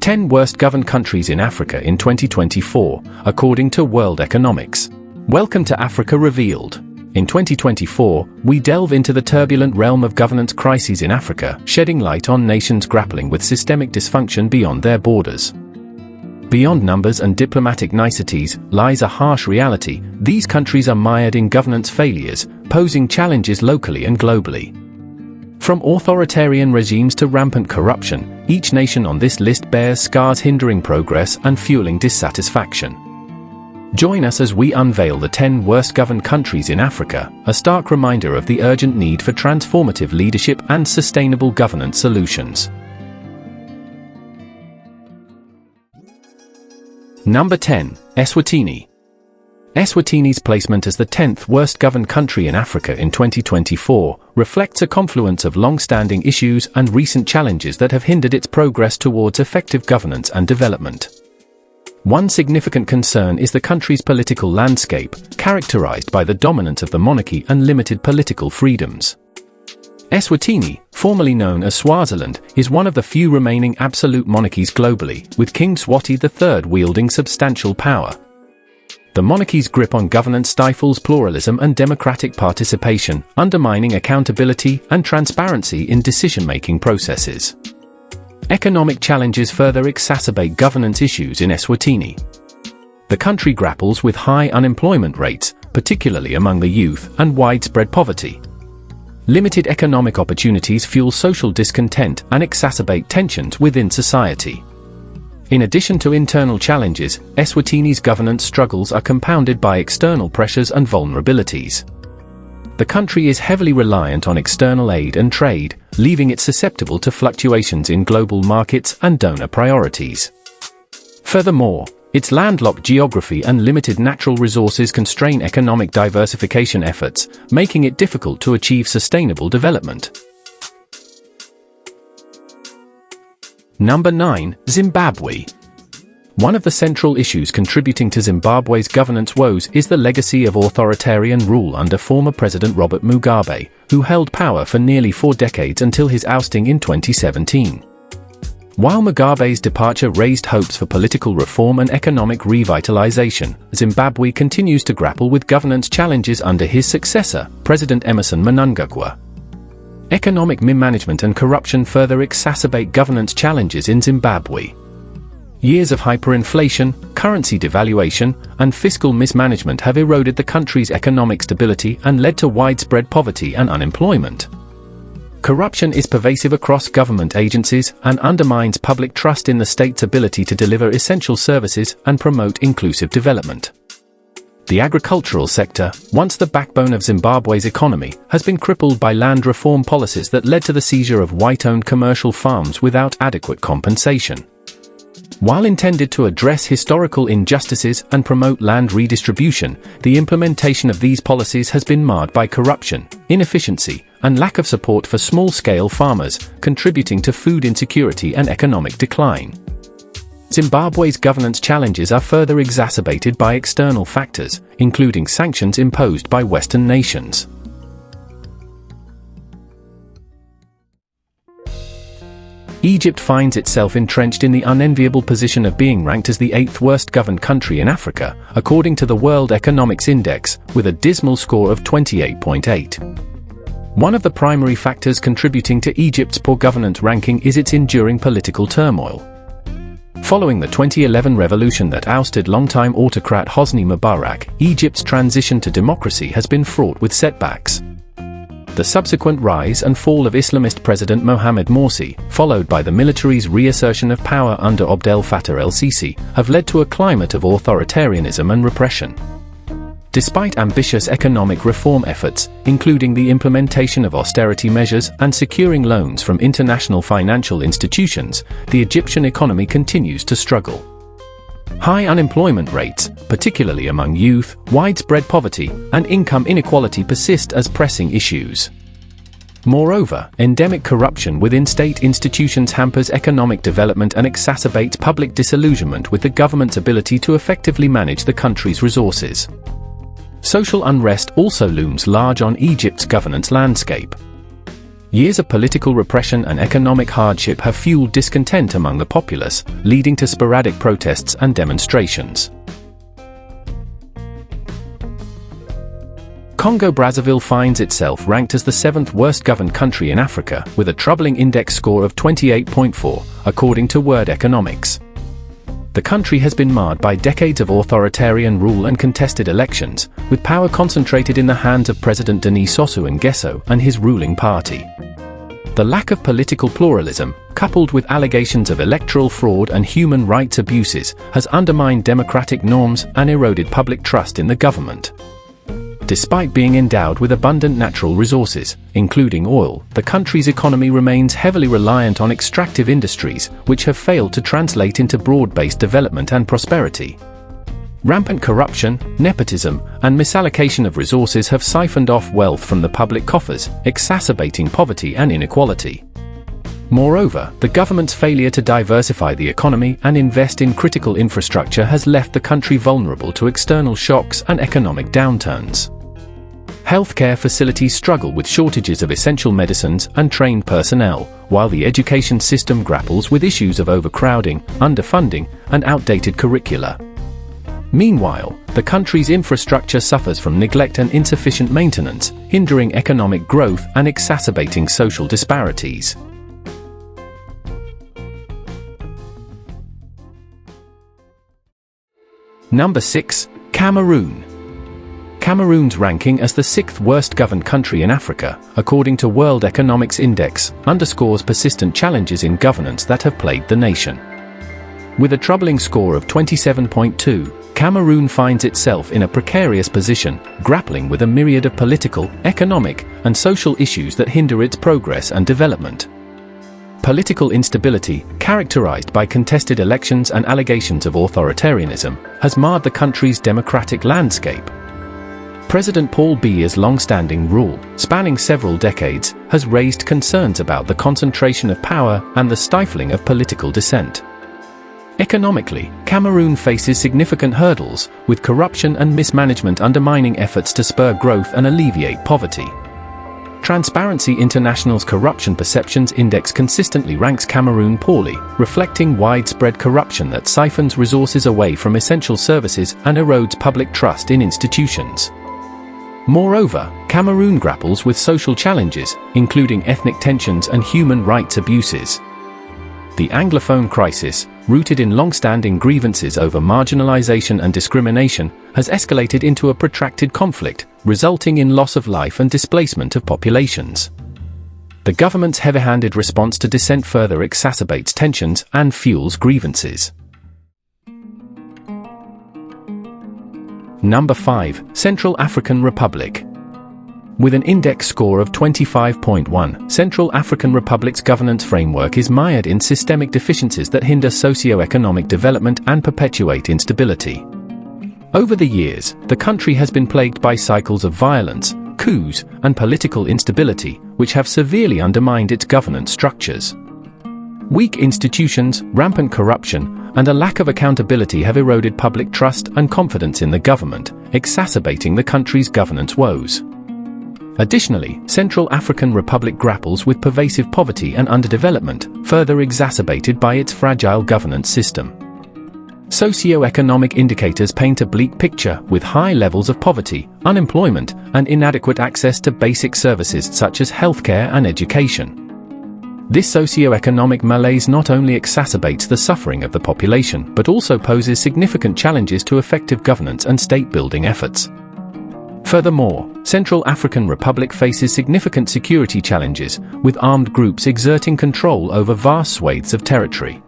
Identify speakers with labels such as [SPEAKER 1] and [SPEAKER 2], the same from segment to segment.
[SPEAKER 1] 10 Worst Governed Countries in Africa in 2024, according to World Economics. Welcome to Africa Revealed. In 2024, we delve into the turbulent realm of governance crises in Africa, shedding light on nations grappling with systemic dysfunction beyond their borders. Beyond numbers and diplomatic niceties lies a harsh reality. These countries are mired in governance failures, posing challenges locally and globally. From authoritarian regimes to rampant corruption, each nation on this list bears scars hindering progress and fueling dissatisfaction. Join us as we unveil the 10 worst governed countries in Africa, a stark reminder of the urgent need for transformative leadership and sustainable governance solutions. Number 10. Eswatini. Eswatini's placement as the 10th worst governed country in Africa in 2024 reflects a confluence of long-standing issues and recent challenges that have hindered its progress towards effective governance and development. One significant concern is the country's political landscape, characterized by the dominance of the monarchy and limited political freedoms. Eswatini, formerly known as Swaziland, is one of the few remaining absolute monarchies globally, with King Mswati III wielding substantial power. The monarchy's grip on governance stifles pluralism and democratic participation, undermining accountability and transparency in decision-making processes. Economic challenges further exacerbate governance issues in Eswatini. The country grapples with high unemployment rates, particularly among the youth, and widespread poverty. Limited economic opportunities fuel social discontent and exacerbate tensions within society. In addition to internal challenges, Eswatini's governance struggles are compounded by external pressures and vulnerabilities. The country is heavily reliant on external aid and trade, leaving it susceptible to fluctuations in global markets and donor priorities. Furthermore, its landlocked geography and limited natural resources constrain economic diversification efforts, making it difficult to achieve sustainable development. Number 9. Zimbabwe. One of the central issues contributing to Zimbabwe's governance woes is the legacy of authoritarian rule under former President Robert Mugabe, who held power for nearly 4 decades until his ousting in 2017. While Mugabe's departure raised hopes for political reform and economic revitalization, Zimbabwe continues to grapple with governance challenges under his successor, President Emmerson Mnangagwa. Economic mismanagement and corruption further exacerbate governance challenges in Zimbabwe. Years of hyperinflation, currency devaluation, and fiscal mismanagement have eroded the country's economic stability and led to widespread poverty and unemployment. Corruption is pervasive across government agencies and undermines public trust in the state's ability to deliver essential services and promote inclusive development. The agricultural sector, once the backbone of Zimbabwe's economy, has been crippled by land reform policies that led to the seizure of white-owned commercial farms without adequate compensation. While intended to address historical injustices and promote land redistribution, the implementation of these policies has been marred by corruption, inefficiency, and lack of support for small-scale farmers, contributing to food insecurity and economic decline. Zimbabwe's governance challenges are further exacerbated by external factors, including sanctions imposed by Western nations. Egypt finds itself entrenched in the unenviable position of being ranked as the 8th worst governed country in Africa, according to the World Economics Index, with a dismal score of 28.8. One of the primary factors contributing to Egypt's poor governance ranking is its enduring political turmoil. Following the 2011 revolution that ousted longtime autocrat Hosni Mubarak, Egypt's transition to democracy has been fraught with setbacks. The subsequent rise and fall of Islamist President Mohamed Morsi, followed by the military's reassertion of power under Abdel Fattah el-Sisi, have led to a climate of authoritarianism and repression. Despite ambitious economic reform efforts, including the implementation of austerity measures and securing loans from international financial institutions, the Egyptian economy continues to struggle. High unemployment rates, particularly among youth, widespread poverty, and income inequality persist as pressing issues. Moreover, endemic corruption within state institutions hampers economic development and exacerbates public disillusionment with the government's ability to effectively manage the country's resources. Social unrest also looms large on Egypt's governance landscape. Years of political repression and economic hardship have fueled discontent among the populace, leading to sporadic protests and demonstrations. Congo-Brazzaville finds itself ranked as the 7th worst governed country in Africa, with a troubling index score of 28.4, according to World Economics. The country has been marred by decades of authoritarian rule and contested elections, with power concentrated in the hands of President Denis Sassou Nguesso and his ruling party. The lack of political pluralism, coupled with allegations of electoral fraud and human rights abuses, has undermined democratic norms and eroded public trust in the government. Despite being endowed with abundant natural resources, including oil, the country's economy remains heavily reliant on extractive industries, which have failed to translate into broad-based development and prosperity. Rampant corruption, nepotism, and misallocation of resources have siphoned off wealth from the public coffers, exacerbating poverty and inequality. Moreover, the government's failure to diversify the economy and invest in critical infrastructure has left the country vulnerable to external shocks and economic downturns. Healthcare facilities struggle with shortages of essential medicines and trained personnel, while the education system grapples with issues of overcrowding, underfunding, and outdated curricula. Meanwhile, the country's infrastructure suffers from neglect and insufficient maintenance, hindering economic growth and exacerbating social disparities. Number 6. Cameroon. Cameroon's ranking as the 6th worst governed country in Africa, according to World Economics Index, underscores persistent challenges in governance that have plagued the nation. With a troubling score of 27.2, Cameroon finds itself in a precarious position, grappling with a myriad of political, economic, and social issues that hinder its progress and development. Political instability, characterized by contested elections and allegations of authoritarianism, has marred the country's democratic landscape. President Paul Biya's long-standing rule, spanning several decades, has raised concerns about the concentration of power and the stifling of political dissent. Economically, Cameroon faces significant hurdles, with corruption and mismanagement undermining efforts to spur growth and alleviate poverty. Transparency International's Corruption Perceptions Index consistently ranks Cameroon poorly, reflecting widespread corruption that siphons resources away from essential services and erodes public trust in institutions. Moreover, Cameroon grapples with social challenges, including ethnic tensions and human rights abuses. The Anglophone crisis, rooted in long-standing grievances over marginalization and discrimination, has escalated into a protracted conflict, resulting in loss of life and displacement of populations. The government's heavy-handed response to dissent further exacerbates tensions and fuels grievances. Number 5. Central African Republic. With an index score of 25.1, Central African Republic's governance framework is mired in systemic deficiencies that hinder socio-economic development and perpetuate instability. Over the years, the country has been plagued by cycles of violence, coups, and political instability, which have severely undermined its governance structures. Weak institutions, rampant corruption, and a lack of accountability have eroded public trust and confidence in the government, exacerbating the country's governance woes. Additionally, Central African Republic grapples with pervasive poverty and underdevelopment, further exacerbated by its fragile governance system. Socio-economic indicators paint a bleak picture, with high levels of poverty, unemployment, and inadequate access to basic services such as healthcare and education. This socio-economic malaise not only exacerbates the suffering of the population but also poses significant challenges to effective governance and state-building efforts. Furthermore, Central African Republic faces significant security challenges, with armed groups exerting control over vast swathes of territory.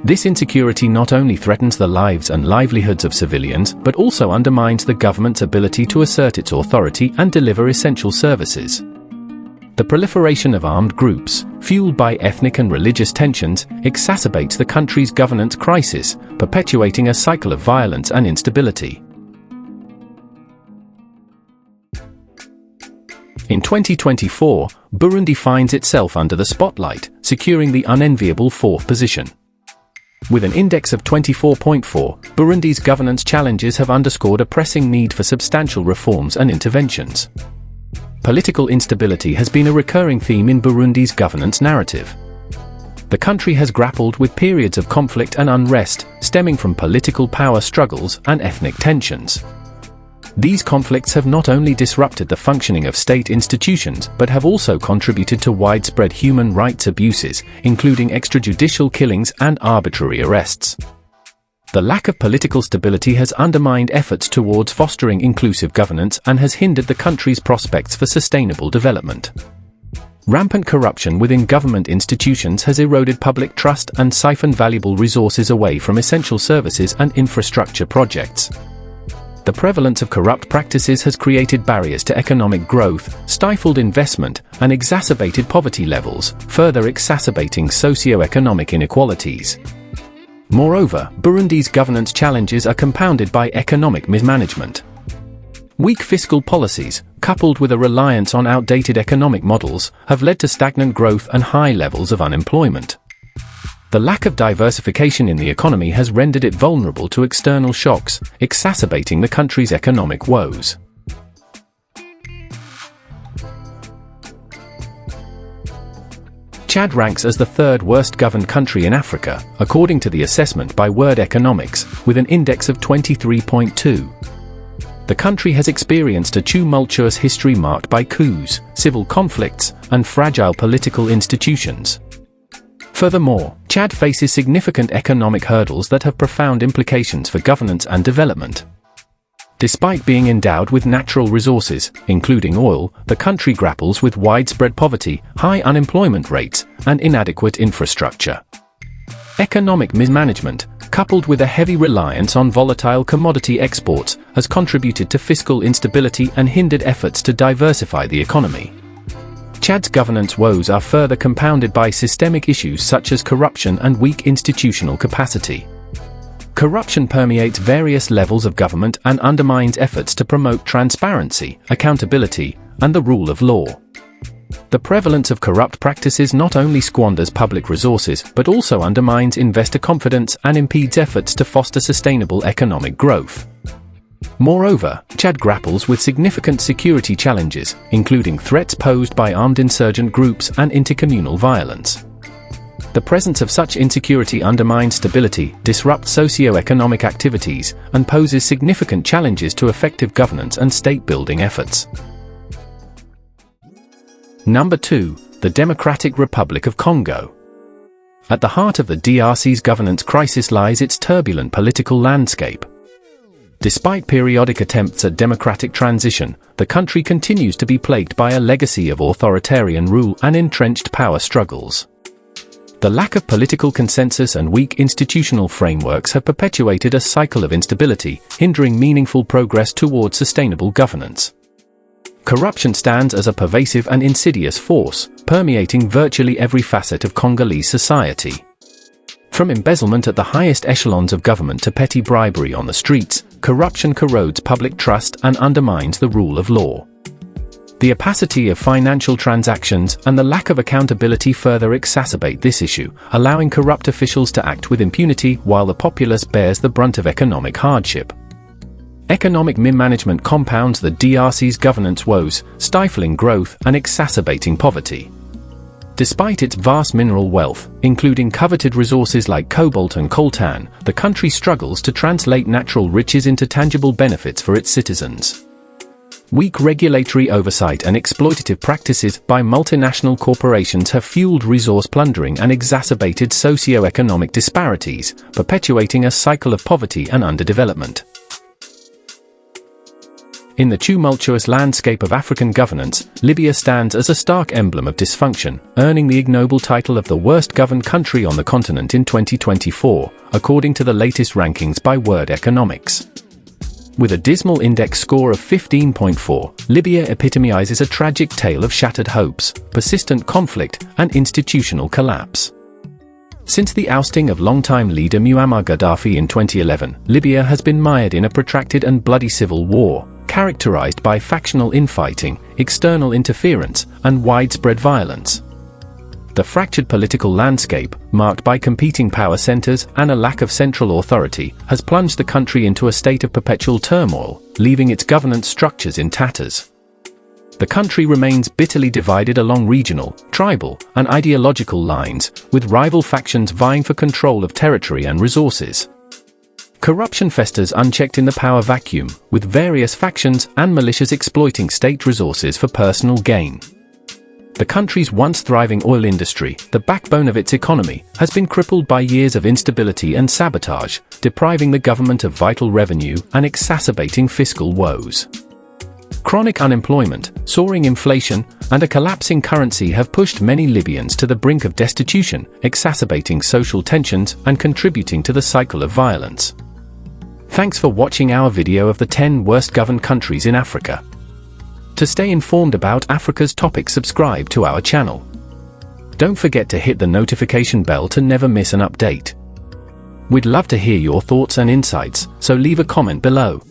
[SPEAKER 1] This insecurity not only threatens the lives and livelihoods of civilians but also undermines the government's ability to assert its authority and deliver essential services. The proliferation of armed groups, fueled by ethnic and religious tensions, exacerbates the country's governance crisis, perpetuating a cycle of violence and instability. In 2024, Burundi finds itself under the spotlight, securing the unenviable 4th position. With an index of 24.4, Burundi's governance challenges have underscored a pressing need for substantial reforms and interventions. Political instability has been a recurring theme in Burundi's governance narrative. The country has grappled with periods of conflict and unrest, stemming from political power struggles and ethnic tensions. These conflicts have not only disrupted the functioning of state institutions but have also contributed to widespread human rights abuses, including extrajudicial killings and arbitrary arrests. The lack of political stability has undermined efforts towards fostering inclusive governance and has hindered the country's prospects for sustainable development. Rampant corruption within government institutions has eroded public trust and siphoned valuable resources away from essential services and infrastructure projects. The prevalence of corrupt practices has created barriers to economic growth, stifled investment, and exacerbated poverty levels, further exacerbating socio-economic inequalities. Moreover, Burundi's governance challenges are compounded by economic mismanagement. Weak fiscal policies, coupled with a reliance on outdated economic models, have led to stagnant growth and high levels of unemployment. The lack of diversification in the economy has rendered it vulnerable to external shocks, exacerbating the country's economic woes. Chad ranks as the third worst governed country in Africa, according to the assessment by World Economics, with an index of 23.2. The country has experienced a tumultuous history marked by coups, civil conflicts, and fragile political institutions. Furthermore, Chad faces significant economic hurdles that have profound implications for governance and development. Despite being endowed with natural resources, including oil, the country grapples with widespread poverty, high unemployment rates, and inadequate infrastructure. Economic mismanagement, coupled with a heavy reliance on volatile commodity exports, has contributed to fiscal instability and hindered efforts to diversify the economy. Chad's governance woes are further compounded by systemic issues such as corruption and weak institutional capacity. Corruption permeates various levels of government and undermines efforts to promote transparency, accountability, and the rule of law. The prevalence of corrupt practices not only squanders public resources but also undermines investor confidence and impedes efforts to foster sustainable economic growth. Moreover, Chad grapples with significant security challenges, including threats posed by armed insurgent groups and intercommunal violence. The presence of such insecurity undermines stability, disrupts socio-economic activities, and poses significant challenges to effective governance and state-building efforts. Number 2. The Democratic Republic of Congo. At the heart of the DRC's governance crisis lies its turbulent political landscape. Despite periodic attempts at democratic transition, the country continues to be plagued by a legacy of authoritarian rule and entrenched power struggles. The lack of political consensus and weak institutional frameworks have perpetuated a cycle of instability, hindering meaningful progress towards sustainable governance. Corruption stands as a pervasive and insidious force, permeating virtually every facet of Congolese society. From embezzlement at the highest echelons of government to petty bribery on the streets, corruption corrodes public trust and undermines the rule of law. The opacity of financial transactions and the lack of accountability further exacerbate this issue, allowing corrupt officials to act with impunity while the populace bears the brunt of economic hardship. Economic mismanagement compounds the DRC's governance woes, stifling growth and exacerbating poverty. Despite its vast mineral wealth, including coveted resources like cobalt and coltan, the country struggles to translate natural riches into tangible benefits for its citizens. Weak regulatory oversight and exploitative practices by multinational corporations have fueled resource plundering and exacerbated socio-economic disparities, perpetuating a cycle of poverty and underdevelopment. In the tumultuous landscape of African governance, Libya stands as a stark emblem of dysfunction, earning the ignoble title of the worst governed country on the continent in 2024, according to the latest rankings by World Economics. With a dismal index score of 15.4, Libya epitomizes a tragic tale of shattered hopes, persistent conflict, and institutional collapse. Since the ousting of longtime leader Muammar Gaddafi in 2011, Libya has been mired in a protracted and bloody civil war, characterized by factional infighting, external interference, and widespread violence. The fractured political landscape, marked by competing power centers and a lack of central authority, has plunged the country into a state of perpetual turmoil, leaving its governance structures in tatters. The country remains bitterly divided along regional, tribal, and ideological lines, with rival factions vying for control of territory and resources. Corruption festers unchecked in the power vacuum, with various factions and militias exploiting state resources for personal gain. The country's once thriving oil industry, the backbone of its economy, has been crippled by years of instability and sabotage, depriving the government of vital revenue and exacerbating fiscal woes. Chronic unemployment, soaring inflation, and a collapsing currency have pushed many Libyans to the brink of destitution, exacerbating social tensions and contributing to the cycle of violence. Thanks for watching our video of the 10 worst governed countries in Africa. To stay informed about Africa's topics, subscribe to our channel. Don't forget to hit the notification bell to never miss an update. We'd love to hear your thoughts and insights, so leave a comment below.